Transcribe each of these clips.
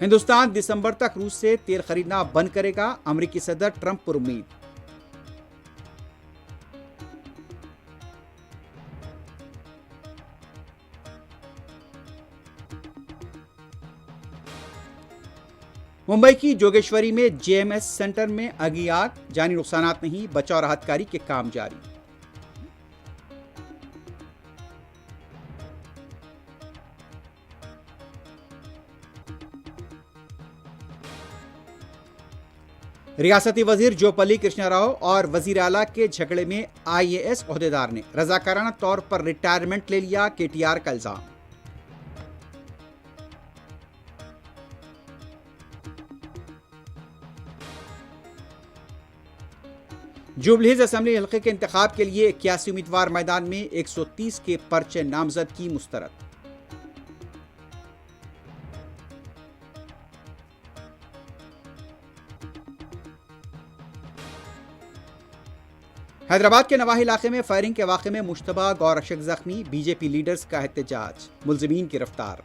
हिंदुस्तान दिसंबर तक रूस से तेल खरीदना बंद करेगा, अमेरिकी सदर ट्रंप पर उम्मीद। मुंबई की जोगेश्वरी में जेएमएस सेंटर में अगी आग, जानी नुकसानात नहीं, बचाव राहत कार्य के काम जारी। रियासती वजीर जोपल्ली कृष्णा राव और वजीर आला के झगड़े में आईएएस ओहदेदार ने रजाकाराना तौर पर रिटायरमेंट ले लिया, केटीआर का इल्जाम। जुबलीहिल्स असेंबली हल्के के इंतखाब के लिए 81 उम्मीदवार मैदान में, 130 के पर्चे नामजद की मुस्तरद। हैदराबाद के नवाही इलाके में फायरिंग के वाक़े में मुश्तबा गौरक्षक जख्मी, बीजेपी लीडर्स का एहतजाज, मुलजिमीन गिरफ्तार।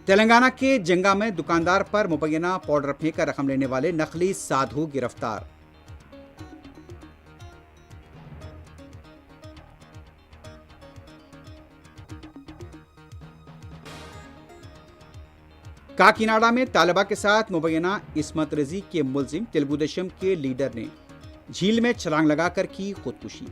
तेलंगाना के जंगा में दुकानदार पर मुबैना पाउडर फेंकर रकम लेने वाले नकली साधु गिरफ्तार। काकीनाडा में तालिबा के साथ मुबैना इस्मत रजी के मुलजिम तेलुगु देशम के लीडर ने झील में छलांग लगाकर की खुदकुशी।